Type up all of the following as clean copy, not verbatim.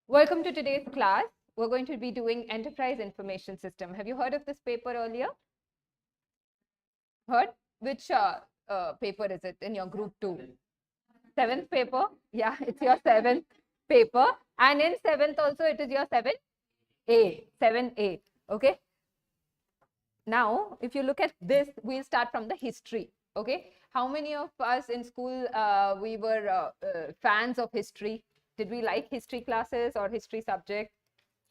Welcome to today's class. We're going to be doing Enterprise Information System. Have you heard of this paper earlier? Heard? Which paper is it in your group 2? 7th paper? Yeah, it's your 7th paper. And in 7th also it is your 7A. 7A. Okay. Now, if you look at this, we'll start from the history. Okay. How many of us in school, we were fans of history? Did we like history classes or history subject?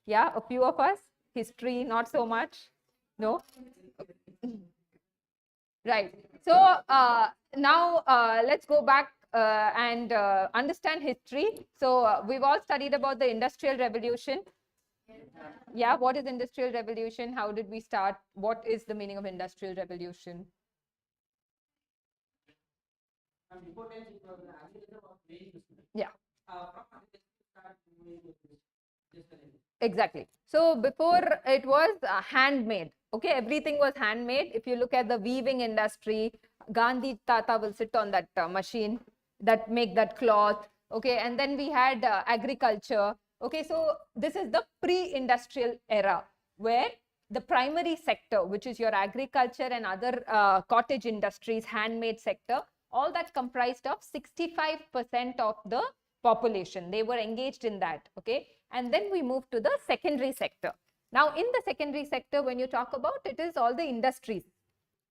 Yeah, a few of us. History, not so much. No? Right. So now let's go back and understand history. So we've all studied about the Industrial Revolution. Yeah, what is Industrial Revolution? How did we start? What is the meaning of Industrial Revolution? Yeah. Exactly. So before it was handmade. Okay, everything was handmade. If you look at the weaving industry, Gandhi Tata will sit on that machine that make that cloth. Okay, and then we had agriculture. Okay, so this is the pre-industrial era where the primary sector, which is your agriculture and other cottage industries, handmade sector, all that comprised of 65% of the population. They were engaged in that. Okay, and then we move to the secondary sector. Now, in the secondary sector, when you talk about it, is all the industries,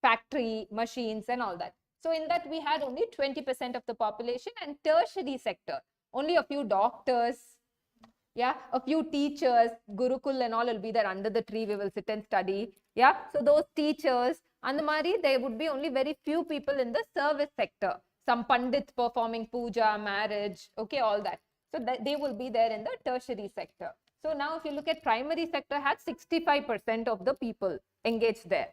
factory, machines, and all that. So in that, we had only 20% of the population, and tertiary sector, only a few doctors, yeah, a few teachers, Gurukul and all will be there under the tree. We will sit and study. Yeah, so those teachers, and the Mari, there would be only very few people in the service sector. Some pandits performing puja, marriage, okay, all that. So that they will be there in the tertiary sector. So now if you look at primary sector, had 65% of the people engaged there.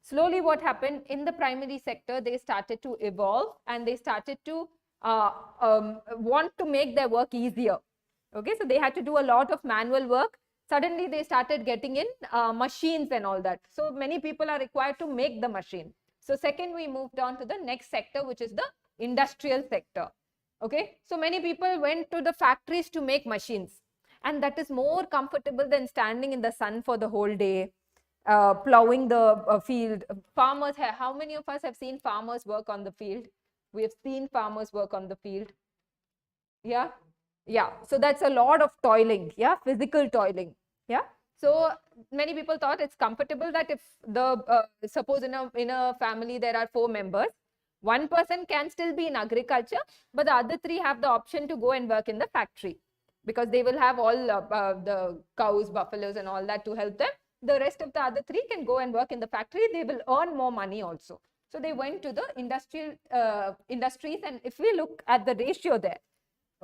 Slowly what happened in the primary sector, they started to evolve and they started to want to make their work easier. Okay, so they had to do a lot of manual work. Suddenly they started getting in machines and all that. So many people are required to make the machine. So second, we moved on to the next sector, which is the industrial sector. Okay, so many people went to the factories to make machines, and that is more comfortable than standing in the sun for the whole day, plowing the field. Farmers, how many of us have seen farmers work on the field? We have seen farmers work on the field. Yeah, yeah. So that's a lot of toiling. Yeah, physical toiling. Yeah. So many people thought it's comfortable that if the suppose in a family there are 4 members, one person can still be in agriculture, but the other 3 have the option to go and work in the factory because they will have all the cows, buffaloes and all that to help them. The rest of the other 3 can go and work in the factory. They will earn more money also. So they went to the industrial industries, and if we look at the ratio there,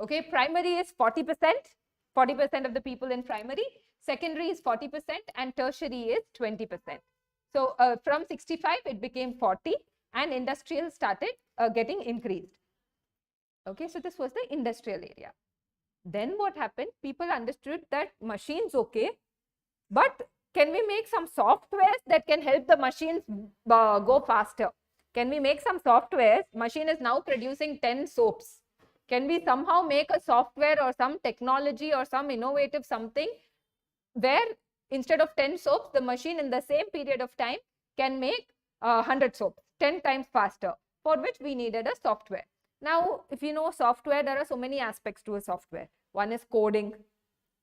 okay, primary is 40%, 40% of the people in primary, secondary is 40%, and tertiary is 20%. So from 65, it became 40, and industrial started getting increased. Okay, so this was the industrial area. Then what happened? People understood that machines, okay, but can we make some softwares that can help the machines go faster? Can we make some softwares? Machine is now producing 10 soaps. Can we somehow make a software or some technology or some innovative something where instead of 10 soaps, the machine in the same period of time can make 100 soaps, 10 times faster, for which we needed a software. Now, if you know software, there are so many aspects to a software. One is coding,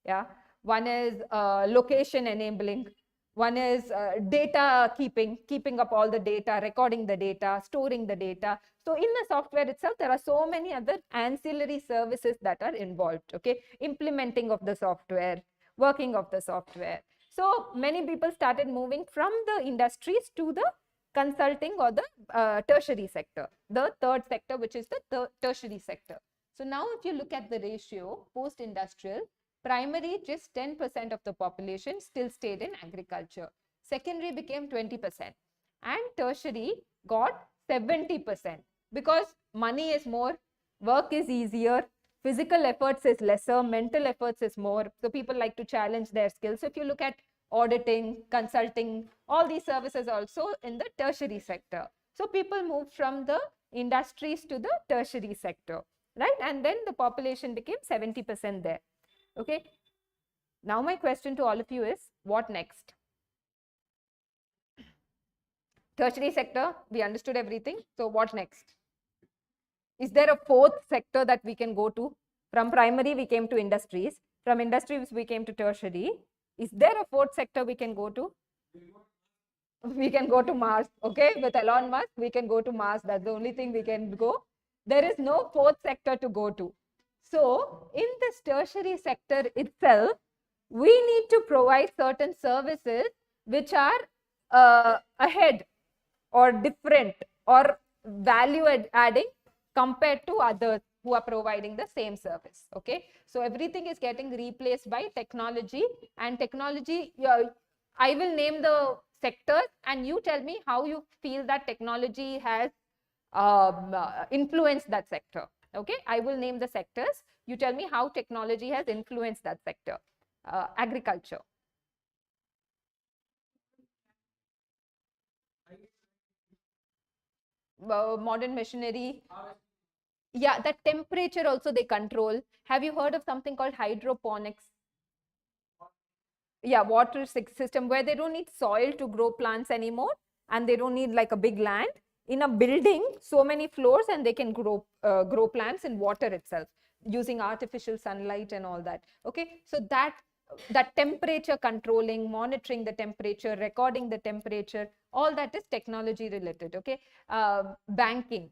yeah. One is location enabling. One is data keeping up all the data, recording the data, storing the data. So in the software itself, there are so many other ancillary services that are involved, okay? Implementing of the software, working of the software. So many people started moving from the industries to the consulting or the tertiary sector, the third sector, which is the tertiary sector. So now if you look at the ratio, post-industrial, primary, just 10% of the population still stayed in agriculture. Secondary became 20%, and tertiary got 70% because money is more, work is easier, physical efforts is lesser, mental efforts is more. So people like to challenge their skills. So if you look at auditing, consulting, all these services also in the tertiary sector. So people moved from the industries to the tertiary sector, right? And then the population became 70% there. Okay. Now my question to all of you is, what next? Tertiary sector, we understood everything. So what next? Is there a fourth sector that we can go to? From primary, we came to industries. From industries, we came to tertiary. Is there a fourth sector we can go to? We can go to Mars, okay? With Elon Musk, we can go to Mars. That's the only thing we can go. There is no fourth sector to go to. So, in this tertiary sector itself, we need to provide certain services which are ahead or different or value adding compared to others who are providing the same service. Okay, so everything is getting replaced by technology, and technology, I will name the sectors and you tell me how you feel that technology has influenced that sector. Okay, I will name the sectors, you tell me how technology has influenced that sector. Agriculture, modern machinery. Yeah, that temperature also they control. Have you heard of something called hydroponics? Yeah, water system where they don't need soil to grow plants anymore, and they don't need like a big land. In a building, so many floors, and they can grow plants in water itself using artificial sunlight and all that. Okay, so that temperature controlling, monitoring the temperature, recording the temperature, all that is technology related. Okay, banking.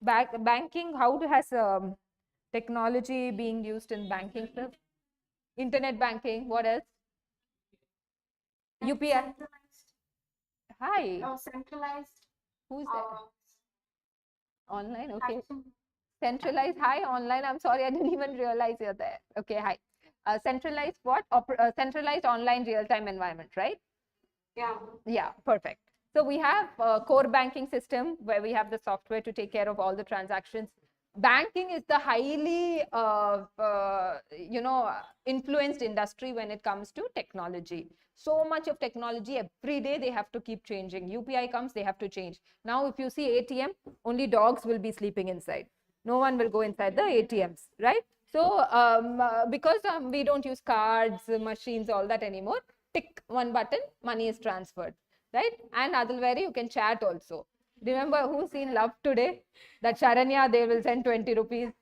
Banking, how has technology being used in banking? Internet banking, what else? UPI. Hi. Centralized. Who's that? Online, okay. Centralized, hi, online. I'm sorry, I didn't even realize you're there. Okay, hi. Centralized what? Centralized online real-time environment, right? Yeah. Yeah, perfect. So we have a core banking system where we have the software to take care of all the transactions. Banking is the highly, influenced industry when it comes to technology. So much of technology, every day they have to keep changing. UPI comes, they have to change. Now, if you see ATM, only dogs will be sleeping inside. No one will go inside the ATMs, right? So, because we don't use cards, machines, all that anymore, tick one button, money is transferred, right? And Adilveri, you can chat also. Remember who's seen Love Today? That Sharanya, they will send 20 rupees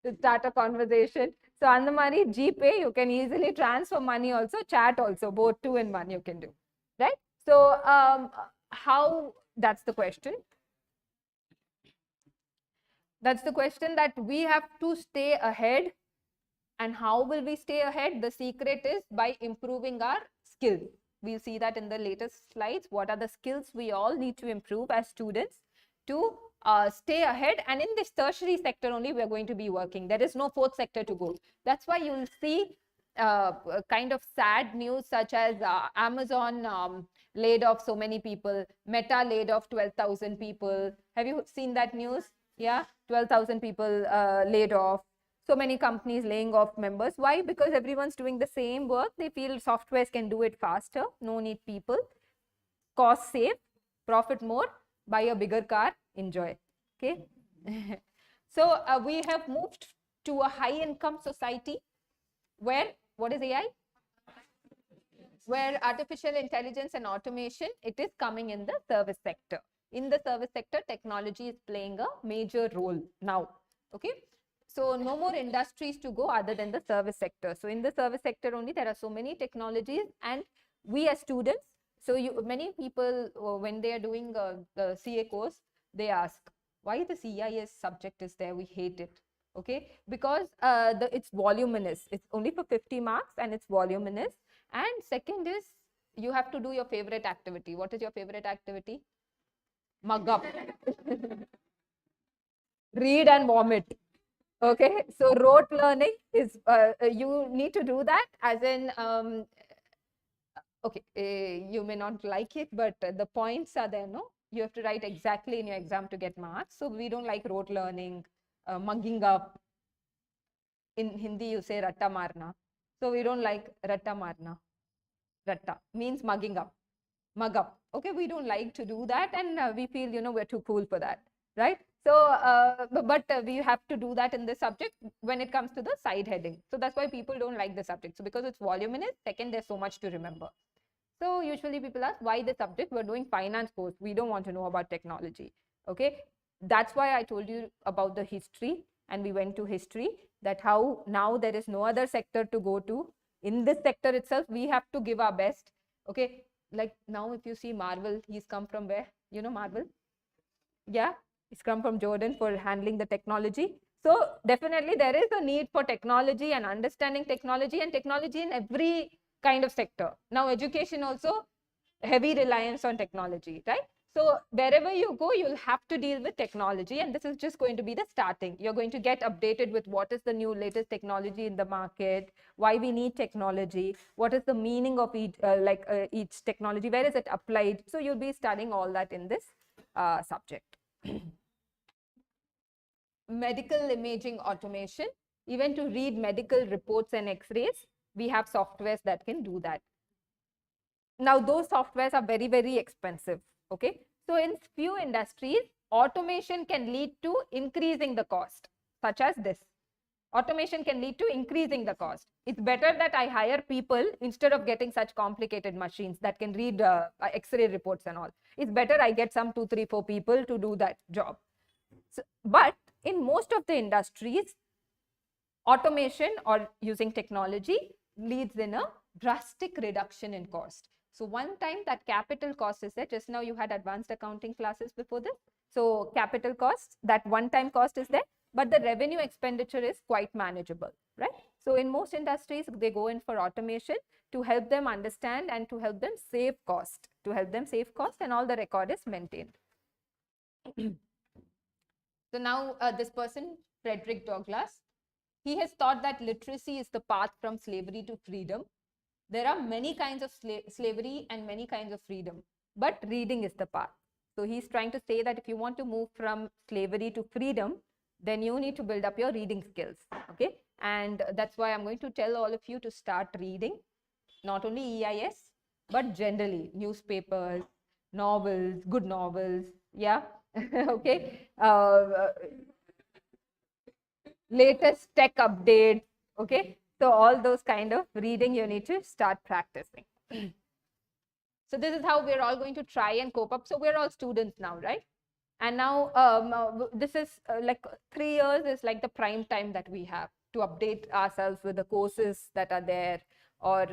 to start a conversation. So, on the money, GPay, you can easily transfer money also, chat also, both two in one you can do, right? So, how, that's the question. That's the question that we have to stay ahead. And how will we stay ahead? The secret is by improving our skills. We'll see that in the latest slides. What are the skills we all need to improve as students to stay ahead? And in this tertiary sector only, we're going to be working. There is no fourth sector to go. That's why you'll see kind of sad news such as Amazon laid off so many people, Meta laid off 12,000 people. Have you seen that news? Yeah, 12,000 people laid off. So many companies laying off members. Why? Because everyone's doing the same work. They feel softwares can do it faster. No need people. Cost save, profit more, buy a bigger car, enjoy. Okay. So we have moved to a high income society where, what is AI? Where artificial intelligence and automation, it is coming in the service sector. In the service sector, technology is playing a major role now. Okay. So no more industries to go other than the service sector. So in the service sector only, there are so many technologies, and we as students, so many people, when they are doing the CA course, they ask, why the CIS subject is there? We hate it. Okay, because it's voluminous. It's only for 50 marks and it's voluminous. And second is, you have to do your favorite activity. What is your favorite activity? Mug up. Read and vomit. Okay, so rote learning is, you need to do that as in, okay, you may not like it, but the points are there, no? You have to write exactly in your exam to get marks. So we don't like rote learning, mugging up. In Hindi, you say ratta marna. So we don't like ratta marna. Ratta means mugging up. mug up. Okay, we don't like to do that, and we feel, we're too cool for that, right? So, but we have to do that in this subject when it comes to the side heading. So that's why people don't like the subject. So because it's voluminous, second, there's so much to remember. So usually people ask, why the subject? We're doing finance course. We don't want to know about technology. Okay, that's why I told you about the history, and we went to history, that how now there is no other sector to go to. In this sector itself, we have to give our best. Okay, like now if you see Marvel, he's come from where? You know Marvel? Yeah, he's come from Jordan for handling the technology. So definitely there is a need for technology and understanding technology, and technology in every kind of sector. Now education also, heavy reliance on technology, right? So wherever you go, you'll have to deal with technology, and this is just going to be the starting. You're going to get updated with what is the new latest technology in the market, why we need technology, what is the meaning of each technology, where is it applied. So you'll be studying all that in this subject. Medical imaging automation, even to read medical reports and x-rays, we have softwares that can do that. Now those softwares are very, very expensive. Okay, so in few industries, automation can lead to increasing the cost, such as this. Automation can lead to increasing the cost. It's better that I hire people instead of getting such complicated machines that can read x-ray reports and all. It's better I get some 2, 3, 4 people to do that job. So, but in most of the industries, automation or using technology leads in a drastic reduction in cost. So one time that capital cost is there. Just now you had advanced accounting classes before this. So capital cost, that one-time cost is there, but the revenue expenditure is quite manageable, right? So in most industries, they go in for automation to help them understand and to help them save cost, and all the record is maintained. So now this person, Frederick Douglass, he has thought that literacy is the path from slavery to freedom. There are many kinds of slavery and many kinds of freedom, but reading is the path. So he's trying to say that if you want to move from slavery to freedom, then you need to build up your reading skills. Okay, and that's why I'm going to tell all of you to start reading, not only EIS, but generally newspapers, novels, good novels. Yeah, okay. Latest tech updates. Okay, so all those kind of reading you need to start practicing. So this is how we're all going to try and cope up. So we're all students now, right? And now this is like 3 years is like the prime time that we have to update ourselves with the courses that are there, or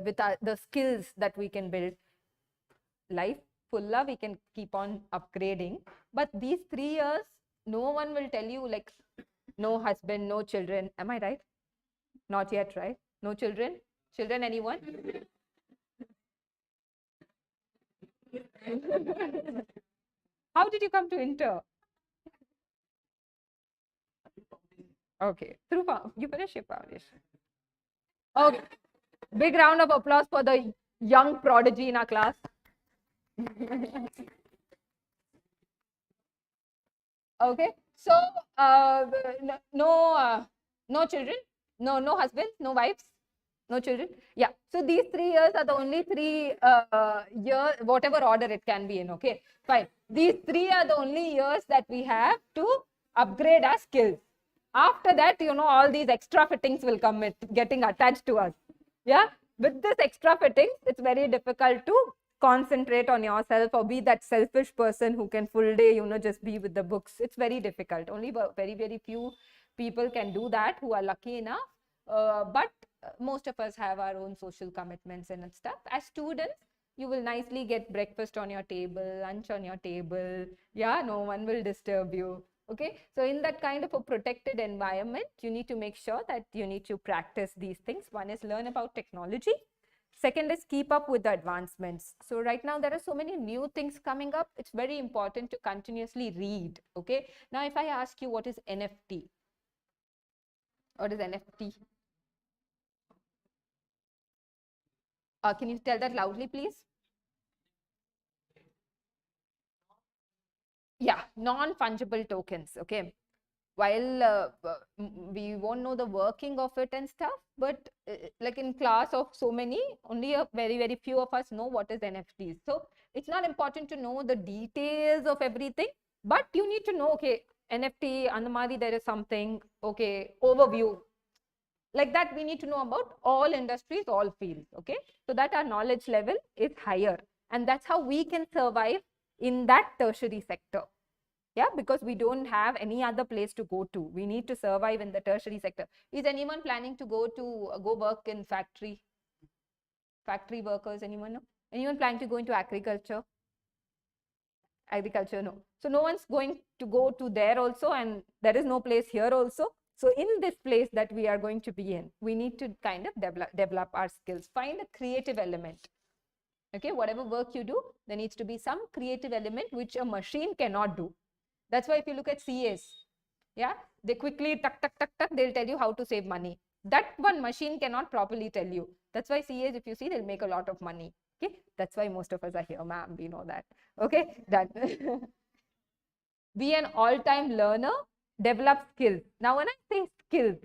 with the skills that we can build. Life fulla, we can keep on upgrading, but these 3 years, no one will tell you like no husband, no children. Am I right? Not yet, right? No children? Children, anyone? How did you come to Inter? Okay, through you finished your foundation. Okay, big round of applause for the young prodigy in our class. Okay, so no children, no husbands, no wives, no children. Yeah, so these 3 years are the only 3 years, whatever order it can be in. Okay, fine. These 3 are the only years that we have to upgrade our skills. After that, all these extra fittings will come getting attached to us. Yeah, with this extra fittings, it's very difficult to concentrate on yourself or be that selfish person who can full day, just be with the books. It's very difficult. Only very, very few people can do that who are lucky enough. But most of us have our own social commitments and stuff. As students, you will nicely get breakfast on your table, lunch on your table. Yeah, no one will disturb you. Okay, so in that kind of a protected environment, you need to make sure that you need to practice these things. One is learn about technology. Second is keep up with the advancements. So right now there are so many new things coming up. It's very important to continuously read. Okay, now if I ask you what is NFT? What is NFT? Can you tell that loudly, please? Yeah, non-fungible tokens. Okay, while we won't know the working of it and stuff, but like in class of so many, only a very few of us know what is NFTs. So it's not important to know the details of everything, but you need to know, okay, NFT, Andamari, there is something, okay, overview. Like that, we need to know about all industries, all fields, okay? So that our knowledge level is higher. And that's how we can survive in that tertiary sector. Yeah, because we don't have any other place to go to. We need to survive in the tertiary sector. Is anyone planning to go work in factory workers? Anyone know? Anyone planning to go into agriculture? No. So no one's going to go to there also, and there is no place here also. So in this place that we are going to be in, we need to kind of develop our skills, find a creative element. Okay, whatever work you do, there needs to be some creative element which a machine cannot do. That's why if you look at CAs, yeah, they quickly tuck, they'll tell you how to save money. That one machine cannot properly tell you. That's why CAs, if you see, they'll make a lot of money. Okay, that's why most of us are here, ma'am. We know that. Okay, done. Be an all-time learner, develop skills. Now, when I say skills,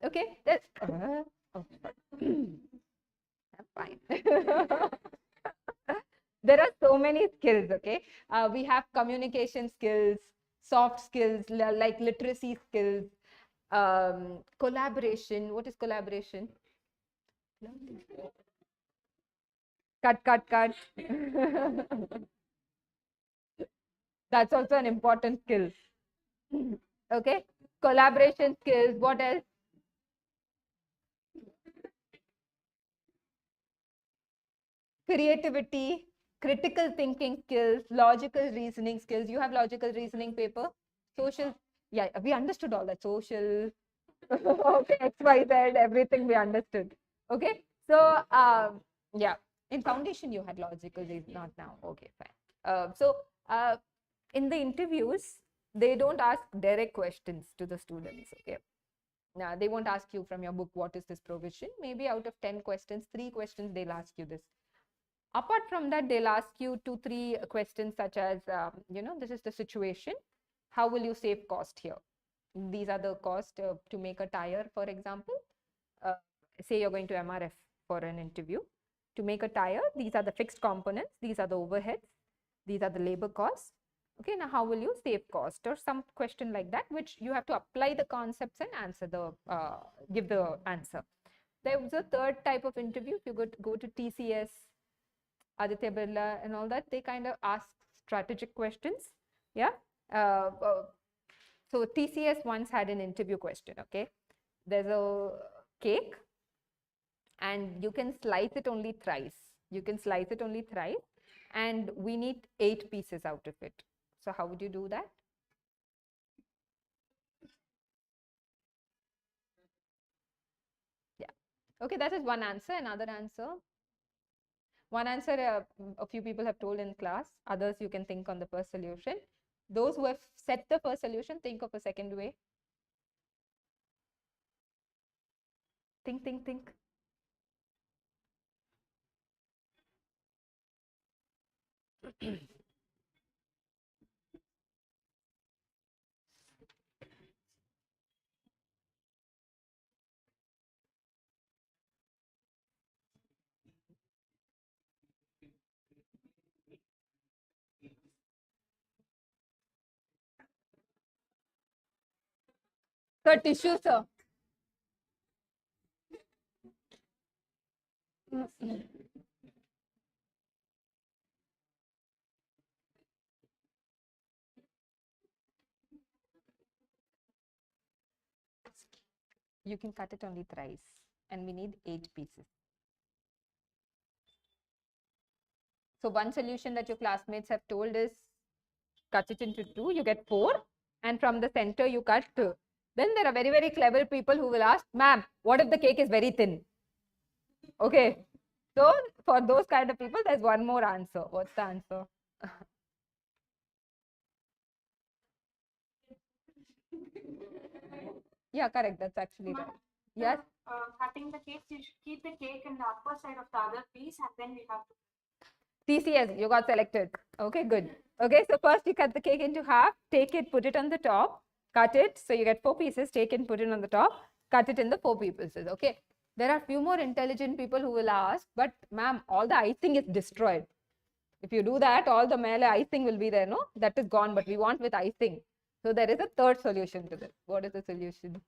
okay, that's oh, I'm fine. There are so many skills, okay? We have communication skills, soft skills, like literacy skills, collaboration. What is collaboration? Cut. That's also an important skill. Okay, collaboration skills. What else? Creativity, critical thinking skills, logical reasoning skills. You have logical reasoning paper. Social, yeah, we understood all that. Social, okay, XYZ, everything we understood. Okay, so yeah, in foundation you had logical reasoning, not now. Okay, fine. In the interviews, they don't ask direct questions to the students. Okay, now they won't ask you from your book, what is this provision? Maybe out of 10 questions, 3 questions they'll ask you this. Apart from that, they'll ask you 2-3 questions such as, this is the situation. How will you save cost here? These are the costs to make a tire, for example. Say you're going to MRF for an interview. To make a tire, these are the fixed components. These are the overheads. These are the labor costs. Okay, now how will you save cost, or some question like that, which you have to apply the concepts and answer give the answer. There was a third type of interview. If you go to TCS, Aditya Birla and all that, they kind of ask strategic questions. Yeah. So TCS once had an interview question, okay? There's a cake and you can slice it only thrice. And we need 8 pieces out of it. So how would you do that? Yeah. Okay, that is one answer. Another answer. One answer a few people have told in class, others you can think on the first solution. Those who have set the first solution, think of a second way. Think. So tissue, sir. You can cut it only thrice and we need 8 pieces. So one solution that your classmates have told is cut it into 2, you get 4, and from the center you cut 2. Then there are very clever people who will ask, ma'am, what if the cake is very thin? Okay, so for those kind of people, there's one more answer. What's the answer? Yeah, correct. That's actually right. Yes. Cutting the cake, you should keep the cake in the upper side of the other piece, and then we have to. TCS, you got selected. Okay, good. Okay, so first you cut the cake into half, take it, put it on the top, cut it. So you get 4 pieces, take and put it on the top, cut it in the 4 pieces. Okay. There are few more intelligent people who will ask, but ma'am, all the icing is destroyed. If you do that, all the mele icing will be there, no? That is gone, but we want with icing. So there is a third solution to this. What is the solution?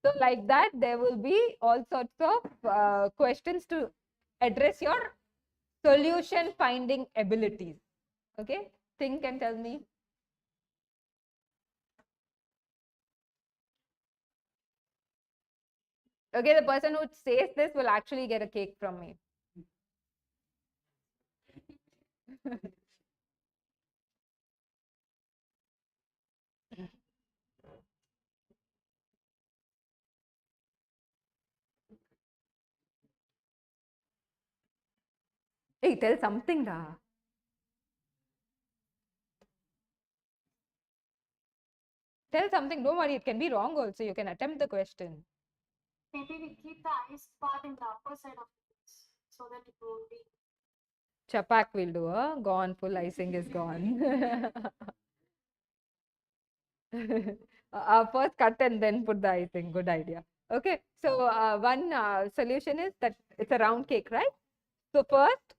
So like that, there will be all sorts of questions to address your solution finding abilities. Okay, think and tell me. Okay, the person who says this will actually get a cake from me. Hey, tell something da. Tell something, don't worry, it can be wrong also. You can attempt the question. Maybe we keep the ice part in the upper side of the piece so that it won't be. Chapak will do, gone, full icing is gone. First cut and then put the icing, good idea. Okay, so one solution is that it's a round cake, right? So first,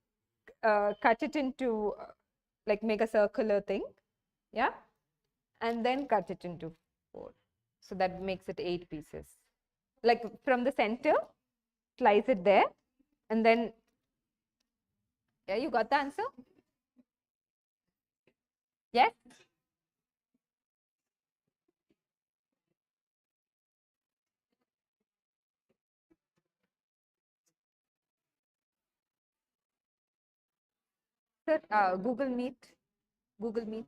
cut it into, like make a circular thing, yeah? And then cut it into 4. So that makes it 8 pieces. Like from the center, slice it there, and then, yeah, you got the answer? Yes? Sir, Google Meet. Google Meet.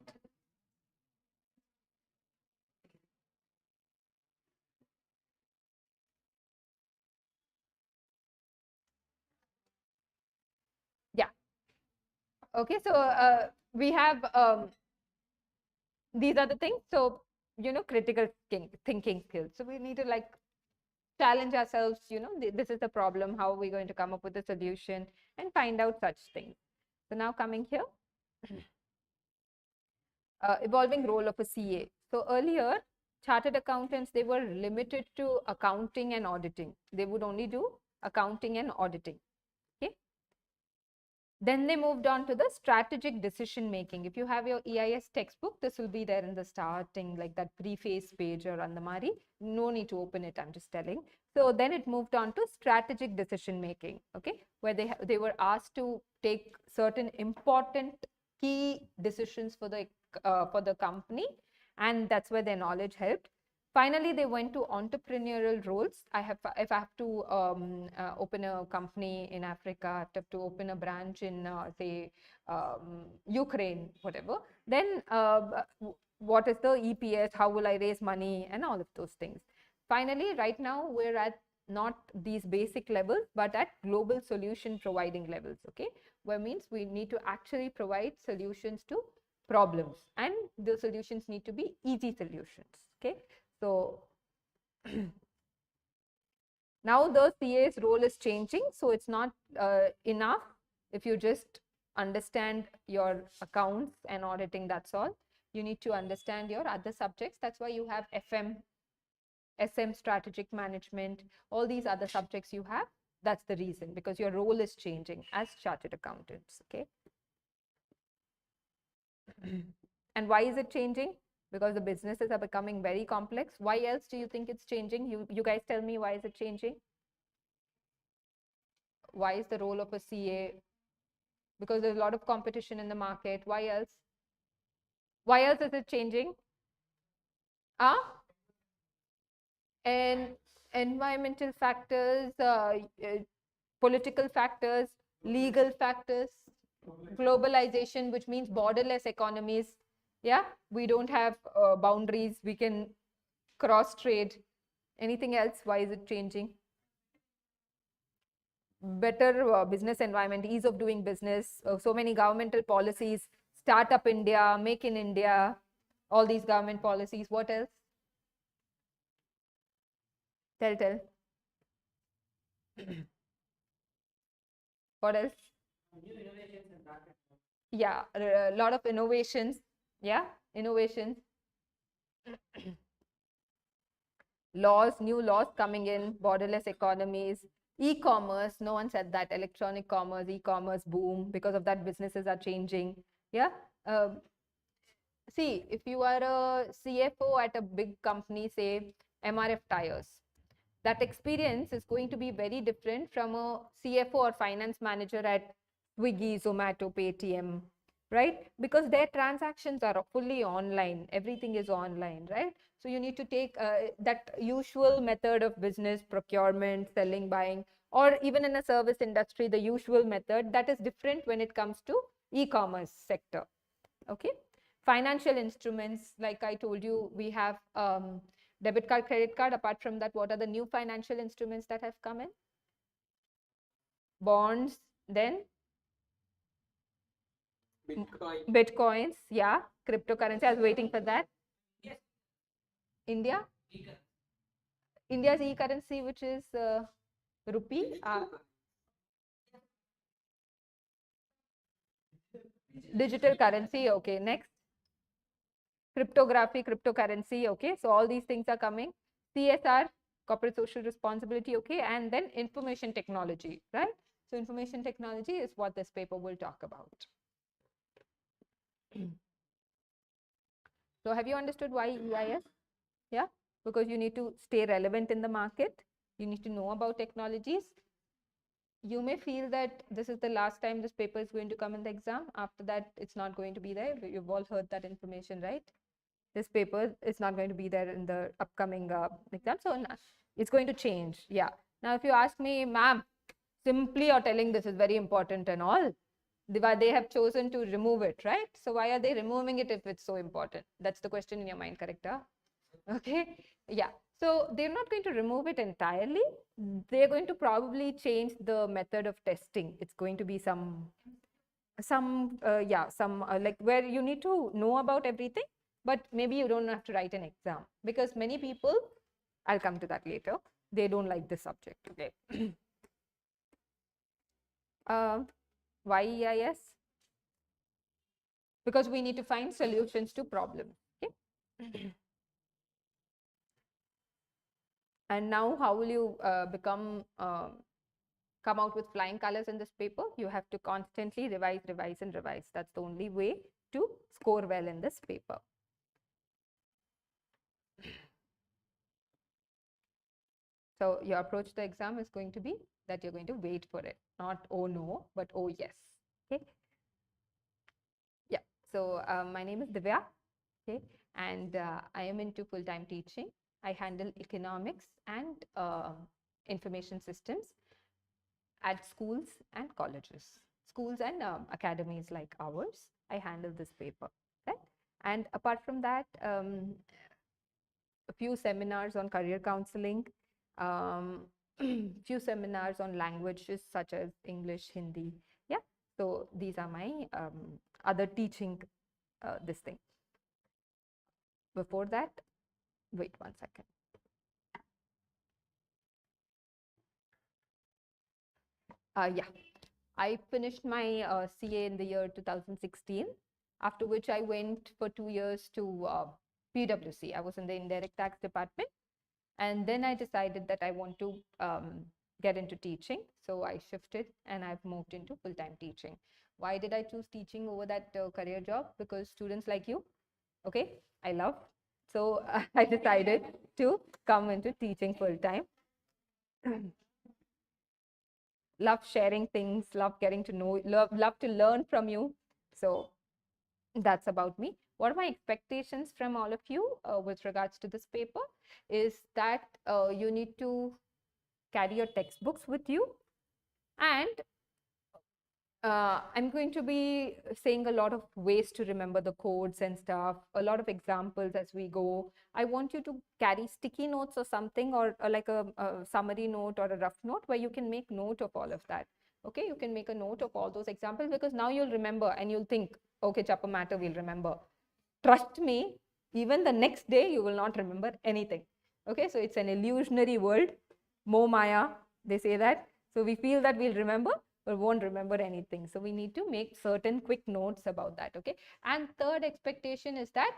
Yeah. Okay, so we have these are the things. So, you know, critical thinking skills. So we need to like challenge ourselves, you know, this is the problem, how are we going to come up with a solution and find out such things. So now coming here, evolving role of a CA. So earlier, chartered accountants, they were limited to accounting and auditing. They would only do accounting and auditing. Okay. Then they moved on to the strategic decision making. If you have your EIS textbook, this will be there in the starting, like that preface page or Andamari. No need to open it, I'm just telling. So then it moved on to strategic decision making, okay, where they were asked to take certain important key decisions for the company, and that's where their knowledge helped. Finally, they went to entrepreneurial roles. If I have to open a company in Africa, I have to open a branch in, say, Ukraine, whatever, then what is the EPS? How will I raise money? And all of those things. Finally, right now, we're at not these basic levels, but at global solution providing levels, okay? Where means we need to actually provide solutions to problems, and the solutions need to be easy solutions, okay? So now the CA's role is changing. So it's not enough if you just understand your accounts and auditing, that's all. You need to understand your other subjects. That's why you have FM, SM, strategic management, all these other subjects you have. That's the reason, because your role is changing as chartered accountants, okay? And why is it changing? Because the businesses are becoming very complex. Why else do you think it's changing? You guys tell me, why is it changing? Why is the role of a CA? Because there's a lot of competition in the market. Why else? Why else is it changing? And environmental factors, political factors, legal factors, globalization, which means borderless economies. Yeah, we don't have boundaries. We can cross trade. Anything else? Why is it changing? Better business environment, ease of doing business, so many governmental policies, Startup India, Make in India, all these government policies. What else? Tell. What else? Yeah, a lot of innovations. Yeah, innovations. Laws, new laws coming in, borderless economies, e-commerce. No one said that. Electronic commerce, e-commerce boom. Because of that, businesses are changing. Yeah. Um, See, if you are a CFO at a big company, say MRF Tires, that experience is going to be very different from a CFO or finance manager at Swiggy, Zomato, Paytm, right? Because their transactions are fully online. Everything is online, right? So you need to take that usual method of business, procurement, selling, buying, or even in a service industry, the usual method that is different when it comes to e-commerce sector. Okay. Financial instruments, like I told you, we have debit card, credit card. Apart from that, what are the new financial instruments that have come in? Bonds, then Bitcoins, yeah, cryptocurrency. I was waiting for that. India, India's e-currency, which is rupee, digital currency. Okay, next, cryptography, cryptocurrency. Okay, so all these things are coming. CSR, corporate social responsibility. Okay, and then information technology, right? So information technology is what this paper will talk about. So have you understood why EIS? Yeah, because you need to stay relevant in the market. You need to know about technologies. You may feel that this is the last time this paper is going to come in the exam. After that, it's not going to be there. You've all heard that information, right? This paper is not going to be there in the upcoming exam. So it's going to change. Yeah. Now, if you ask me, ma'am, simply you're telling this is very important and all, they have chosen to remove it, right? So why are they removing it if it's so important? That's the question in your mind, correct? Huh? Okay. Yeah. So they're not going to remove it entirely. They're going to probably change the method of testing. It's going to be some like where you need to know about everything, but maybe you don't have to write an exam, because many people, I'll come to that later, they don't like this subject. Okay. Why EIS? Because we need to find solutions to problems. Okay. And now how will you come out with flying colors in this paper? You have to constantly revise, revise, and revise. That's the only way to score well in this paper. So your approach to the exam is going to be that you're going to wait for it, not oh no, but oh yes. Okay. Yeah. So my name is Divya. Okay, and I am into full-time teaching. I handle economics and information systems at schools and colleges, schools and academies like ours. I handle this paper, right? And apart from that, a few seminars on career counseling, few seminars on languages such as English, Hindi. Yeah, so these are my other teaching this thing. Before that, wait one second. Yeah, I finished my CA in the year 2016, after which I went for 2 years to PwC. I was in the indirect tax department. And then I decided that I want to get into teaching. So I shifted and I've moved into full-time teaching. Why did I choose teaching over that career job? Because students like you, okay, I love. So I decided to come into teaching full-time. Love sharing things, love getting to know, love to learn from you. So that's about me. What are my expectations from all of you with regards to this paper is that you need to carry your textbooks with you, and I'm going to be saying a lot of ways to remember the codes and stuff, a lot of examples as we go. I want you to carry sticky notes or something, or like a summary note or a rough note where you can make note of all of that. Okay, you can make a note of all those examples, because now you'll remember and you'll think, okay, chapter matter, we'll remember. Trust me, even the next day you will not remember anything. Okay, so it's an illusionary world, Mo Maya, they say that. So we feel that we'll remember, or won't remember anything. So we need to make certain quick notes about that, okay? And third expectation is that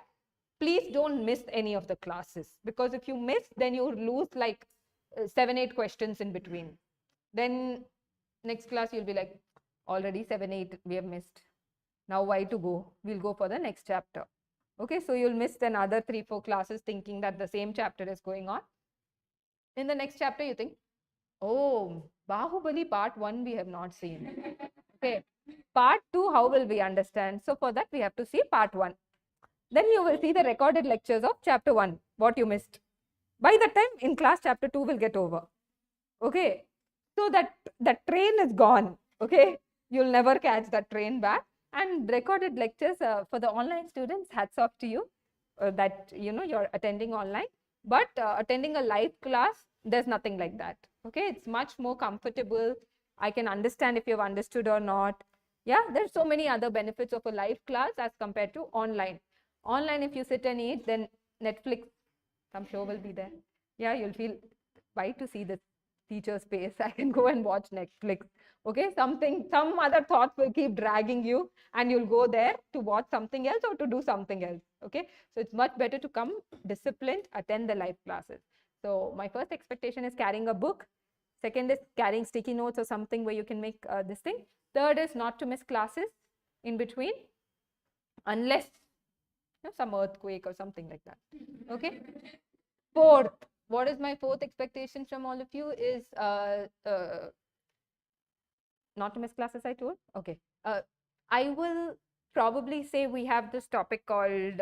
please don't miss any of the classes, because if you miss, then you lose like 7-8 questions in between. Then next class you'll be like, already 7-8 we have missed. Now why to go? We'll go for the next chapter. Okay, so you'll miss another 3-4 classes thinking that the same chapter is going on. In the next chapter, you think, oh, Bahubali part 1 we have not seen. Okay, part 2, how will we understand? So for that, we have to see part 1. Then you will see the recorded lectures of chapter 1, what you missed. By the time in class, chapter 2 will get over. Okay, so that train is gone. Okay, you'll never catch that train back. And recorded lectures for the online students, hats off to you that you're attending online. But attending a live class, there's nothing like that. Okay, it's much more comfortable. I can understand if you've understood or not. Yeah, there's so many other benefits of a live class as compared to online. Online, if you sit and eat, then Netflix, some show will be there. Yeah, you'll feel, why to see this teacher's face? I can go and watch Netflix. Okay, some other thoughts will keep dragging you, and you'll go there to watch something else or to do something else. Okay, so it's much better to come disciplined, attend the live classes. So my first expectation is carrying a book. Second is carrying sticky notes or something where you can make this thing. Third is not to miss classes in between, unless some earthquake or something like that. Okay. Fourth, what is my fourth expectation from all of you is not to miss classes, I told. Okay. I will probably say we have this topic called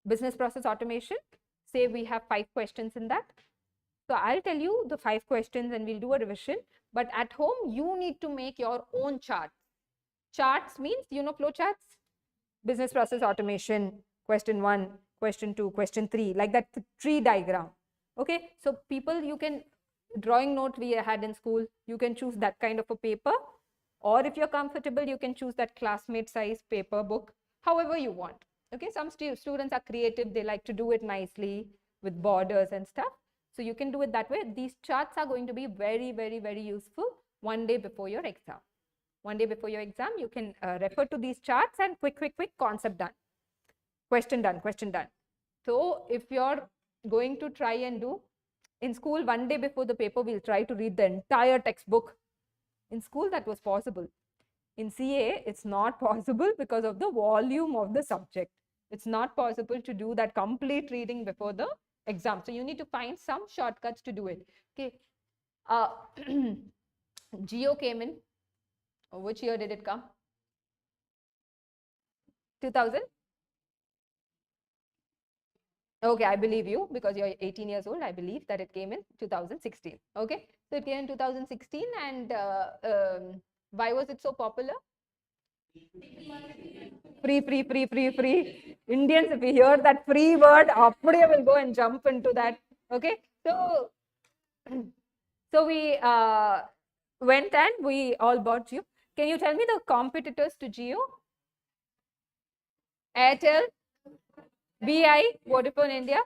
business process automation. Say we have 5 questions in that. So I'll tell you the 5 questions and we'll do a revision. But at home, you need to make your own charts. Charts means, flow charts. Business process automation, question 1, question 2, question 3, like that tree diagram. Okay, so people, you can, drawing note we had in school, you can choose that kind of a paper, or if you're comfortable, you can choose that classmate size paper book, however you want. Okay, some students are creative, they like to do it nicely with borders and stuff. So you can do it that way. These charts are going to be very, very, very useful one day before your exam. One day before your exam, you can refer to these charts and quick concept done. Question done, question done. So if you're going to try and do, in school, one day before the paper, we'll try to read the entire textbook. In school, that was possible. In CA, it's not possible because of the volume of the subject. It's not possible to do that complete reading before the exam. So you need to find some shortcuts to do it. Okay. Geo came in. Which year did it come? 2000? Okay, I believe you because you're 18 years old. I believe that it came in 2016. Okay, so it came in 2016, and why was it so popular? Free. Indians, if we hear that free word, appude will go and jump into that. Okay, so we went and we all bought Geo. Can you tell me the competitors to Geo? Airtel, BI, Vodafone India.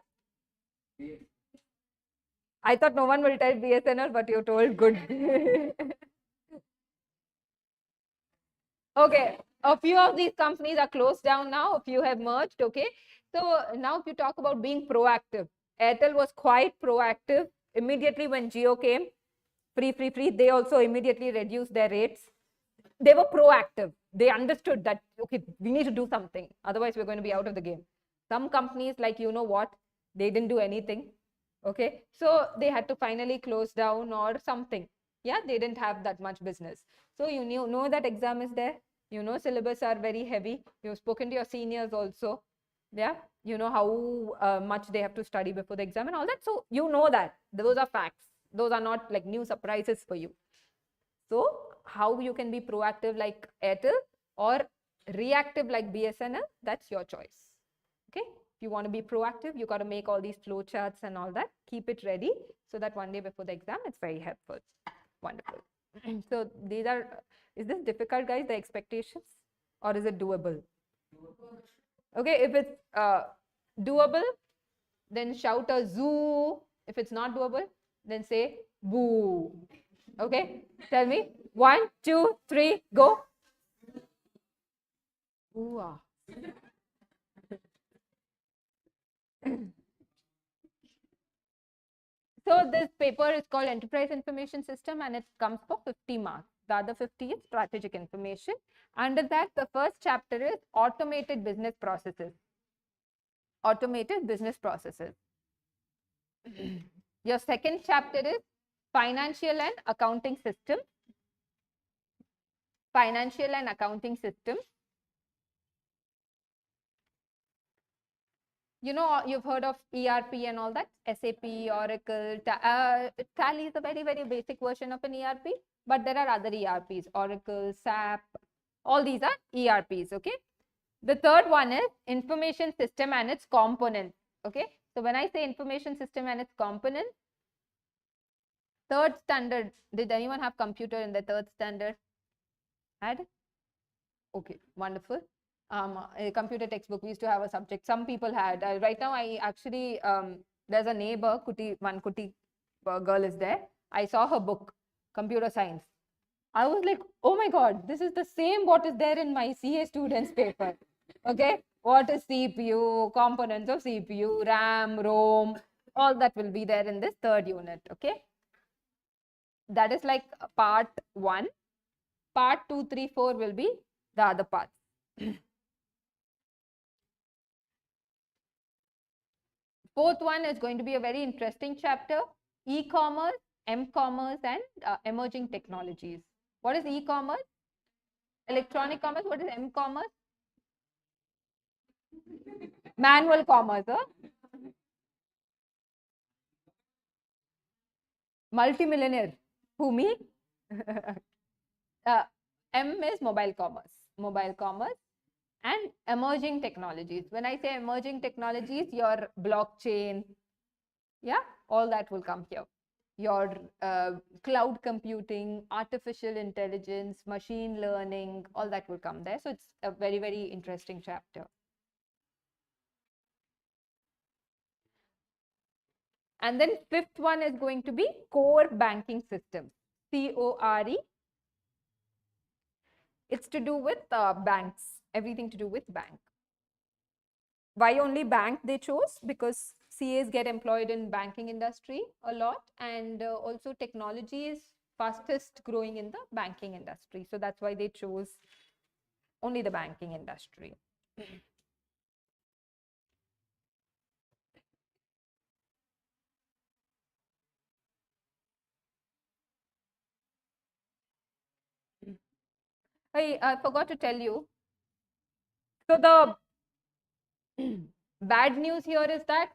I thought no one will tell BSNL, but you told good. Okay, a few of these companies are closed down now, a few have merged. Okay, so now if you talk about being proactive, Airtel was quite proactive immediately when Jio came. Free, they also immediately reduced their rates. They were proactive. They understood that, okay, we need to do something, otherwise we're going to be out of the game. Some companies, like, you know what, they didn't do anything. Okay, so they had to finally close down or something. Yeah, they didn't have that much business. So you know that exam is there. Syllabus are very heavy. You've spoken to your seniors also. Yeah, you know how much they have to study before the exam and all that. So you know that. Those are facts. Those are not like new surprises for you. So how you can be proactive like Airtel or reactive like BSNL, that's your choice. Okay, if you want to be proactive, you got to make all these flow charts and all that. Keep it ready so that one day before the exam, it's very helpful. Wonderful. So these are, is this difficult, guys, the expectations, or is it doable? Okay, if it's doable, then shout a zoo. If it's not doable, then say boo. Okay, tell me. 1, 2, 3, go. Ooh, ah. So this paper is called Enterprise Information System and it comes for 50 marks. The other 50 is strategic information. Under that, the first chapter is automated business processes. Automated business processes. Your second chapter is financial and accounting system. Financial and accounting system. You know, you've heard of ERP and all that, SAP, Oracle, Tally is a very, very basic version of an ERP, but there are other ERPs, Oracle, SAP, all these are ERPs, okay? The third one is information system and its components, okay? So when I say information system and its components, third standard, did anyone have computer in the third standard? Had? Okay, wonderful. A computer textbook, we used to have a subject. Some people had. Right now, I actually, there's a neighbor, one Kuti girl is there. I saw her book, computer science. I was like, oh my God, this is the same what is there in my CA students paper. Okay, what is CPU, components of CPU, RAM, ROM, all that will be there in this third unit. Okay, that is like part 1. Part 2, 3, 4 will be the other parts. Fourth one is going to be a very interesting chapter, e-commerce, m-commerce and emerging technologies. What is e-commerce? Electronic commerce. What is m-commerce? Manual commerce. Multimillionaire. Who, me? M is mobile commerce. Mobile commerce and emerging technologies. When I say emerging technologies, your blockchain, yeah, all that will come here. Your cloud computing, artificial intelligence, machine learning, all that will come there. So it's a very, very interesting chapter. And then fifth one is going to be core banking system, CORE. It's to do with banks, everything to do with bank. Why only bank they chose? Because CAs get employed in banking industry a lot, and also technology is fastest growing in the banking industry. So that's why they chose only the banking industry. Hey, I forgot to tell you. So the bad news here is that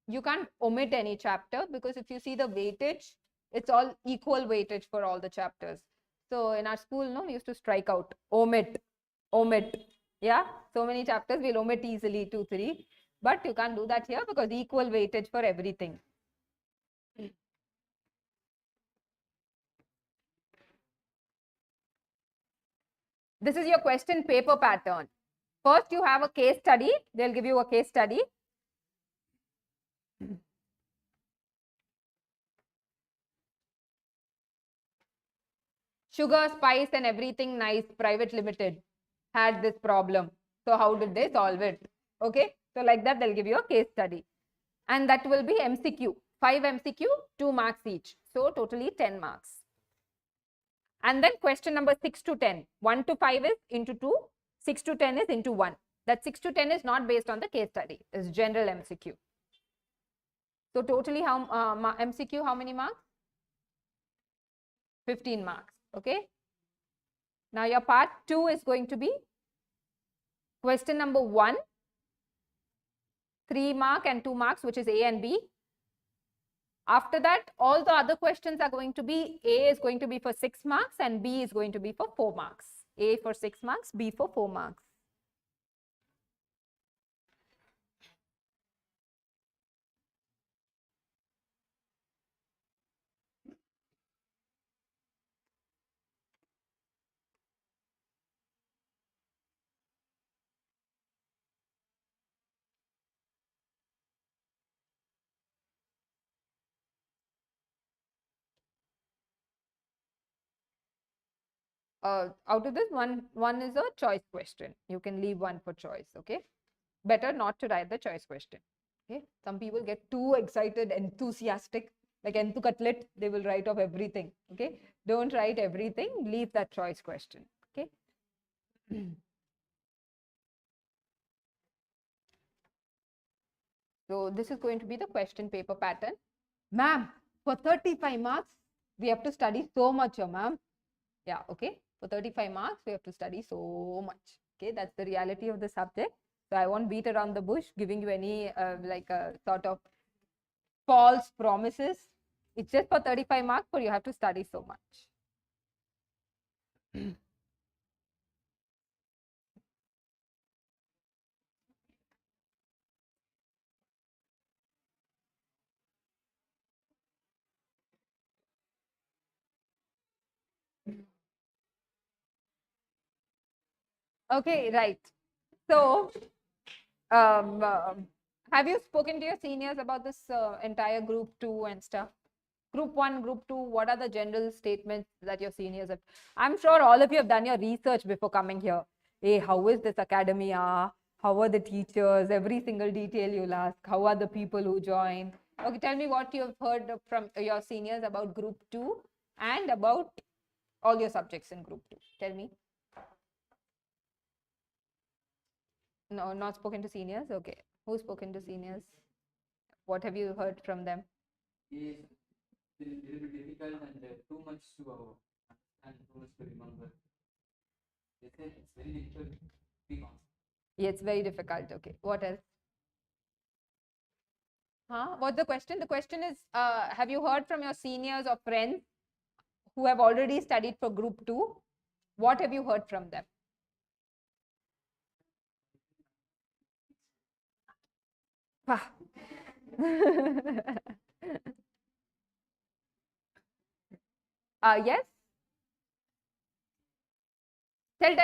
you can't omit any chapter, because if you see the weightage, it's all equal weightage for all the chapters. So in our school, no, we used to strike out, omit. Yeah, so many chapters we'll omit easily, 2, 3, but you can't do that here because equal weightage for everything. This is your question paper pattern. First, you have a case study. They'll give you a case study. Sugar, spice and everything nice, private limited, had this problem. So how did they solve it? Okay, so like that they'll give you a case study. And that will be MCQ. 5 MCQ, 2 marks each. So totally 10 marks. And then question number 6 to 10. 1 to 5 is into 2. 6 to 10 is into 1. That 6 to 10 is not based on the case study. It's general MCQ. So totally how MCQ, how many marks? 15 marks. Okay. Now your part 2 is going to be question number 1, 3 mark and 2 marks, which is A and B. After that, all the other questions are going to be, A is going to be for 6 marks and B is going to be for 4 marks. A for 6 marks, B for 4 marks. Out of this, one is a choice question. You can leave one for choice. Okay, better not to write the choice question. Okay, some people get too excited, enthusiastic, like Entu Cutlet, they will write off everything. Okay, don't write everything, leave that choice question. Okay. So this is going to be the question paper pattern. Ma'am, for 35 marks, we have to study so much, ma'am. Yeah, okay. For 35 marks, we have to study so much. Okay, that's the reality of the subject. So I won't beat around the bush, giving you any sort of false promises. It's just for 35 marks, but you have to study so much. Okay, right. So, um, uh, have you spoken to your seniors about this entire group 2 and stuff? Group 1, group 2, what are the general statements that your seniors have? I'm sure all of you have done your research before coming here. Hey, how is this academia? How are the teachers? Every single detail you'll ask. How are the people who join? Okay, tell me what you have heard from your seniors about group 2 and about all your subjects in group 2. Tell me. No, not spoken to seniors? Okay. Who's spoken to seniors? What have you heard from them? Yes, it is a little bit difficult and too much to and too much to remember. They said it's very difficult to be on. Yeah, it's very difficult. Okay. What else? Huh? What's the question? The question is, have you heard from your seniors or friends who have already studied for group 2? What have you heard from them? Yes? Tell.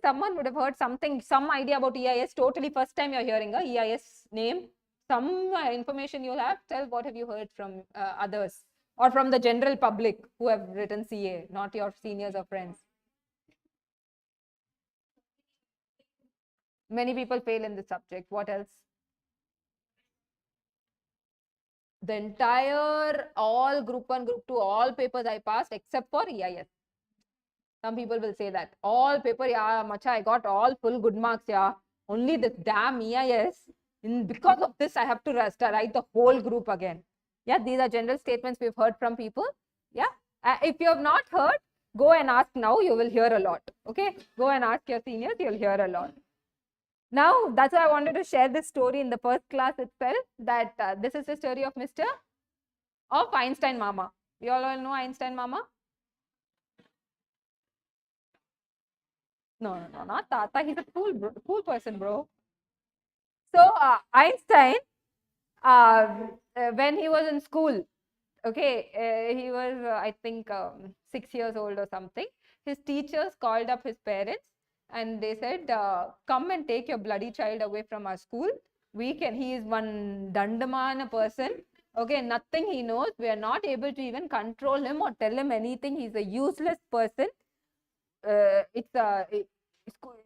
Someone would have heard something, some idea about EIS. Totally first time you're hearing a EIS name. Some information you'll have. Tell what have you heard from others or from the general public who have written CA, not your seniors or friends. Many people fail in this subject. What else? The entire, all group 1, group 2, all papers I passed except for EIS. Some people will say that. All paper, yeah, macha, I got all full good marks, yeah. Only this damn EIS. Because of this, I have to write the whole group again. Yeah, these are general statements we've heard from people. Yeah. If you have not heard, go and ask now. You will hear a lot. Okay. Go and ask your seniors. You'll hear a lot. Now, that's why I wanted to share this story in the first class itself. That this is the story of Mr. of Einstein Mama. You all know Einstein Mama? No, not Tata. He's a cool person, bro. So Einstein, when he was in school, okay, he was I think 6 years old or something. His teachers called up his parents and they said, "Come and take your bloody child away from our school. He is one dandamana person. Okay, nothing he knows. We are not able to even control him or tell him anything. He's a useless person.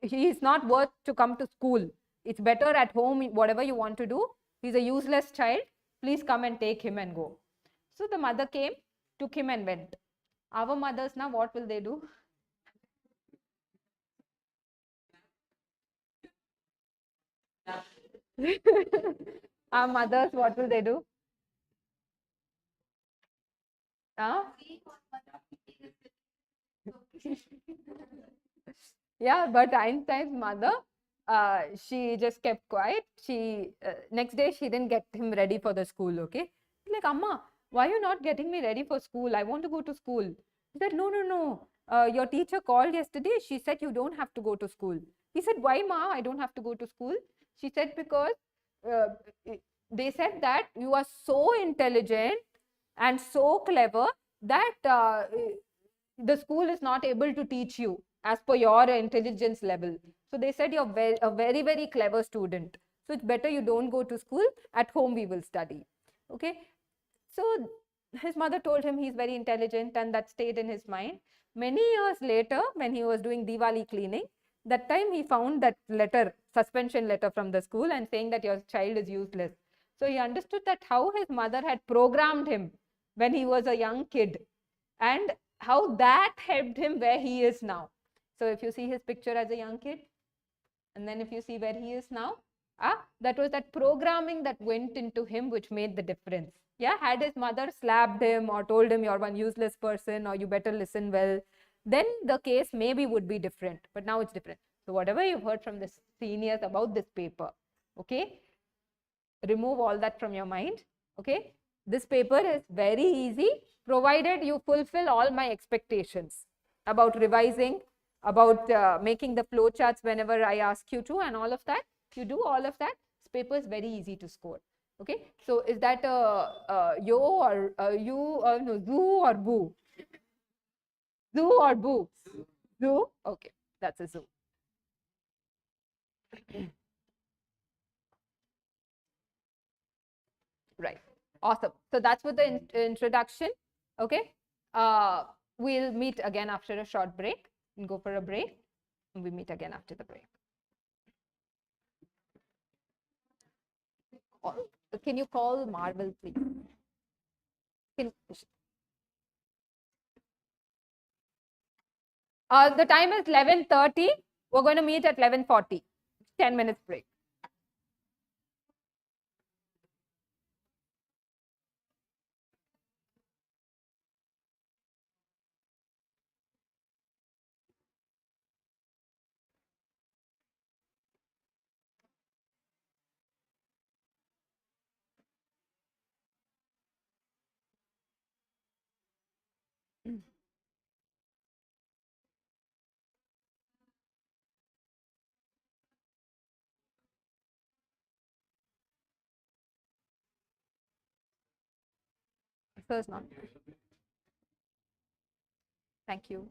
He is not worth to come to school. It's better at home, whatever you want to do. He's a useless child. Please come and take him and go." So the mother came, took him and went. Our mothers now, what will they do? Our mothers, what will they do? Huh? Yeah, but Einstein's mother, she just kept quiet. Next day she didn't get him ready for the school. Okay, like, Amma, why are you not getting me ready for school? I want to go to school. He said, no. Your teacher called yesterday. She said you don't have to go to school. He said, why, ma? I don't have to go to school. She said, because uh, they said that you are so intelligent and so clever that the school is not able to teach you as per your intelligence level. So they said you're a very, very clever student. So it's better you don't go to school. At home we will study. Okay. So his mother told him he's very intelligent and that stayed in his mind. Many years later, when he was doing Diwali cleaning, that time he found that letter, suspension letter from the school, and saying that your child is useless. So he understood that how his mother had programmed him when he was a young kid, and how that helped him where he is now. So if you see his picture as a young kid, and then if you see where he is now, that was that programming that went into him which made the difference. Yeah, had his mother slapped him or told him you're one useless person or you better listen well, then the case maybe would be different, but now it's different. So whatever you've heard from the seniors about this paper, okay, remove all that from your mind, okay. This paper is very easy, provided you fulfill all my expectations about revising, about making the flow charts whenever I ask you to, and all of that. If you do all of that, this paper is very easy to score. Okay, so is that yo or you, no, zoo or boo? Zoo or boo? Zoo. Okay, that's a zoo. Right. Awesome. So that's with the introduction. Okay. We'll meet again after a short break and go for a break. And we meet again after the break. Can you call Marvel, please? The time is 11:30. We're going to meet at 11:40. 10 minutes break. So it's not. Thank you.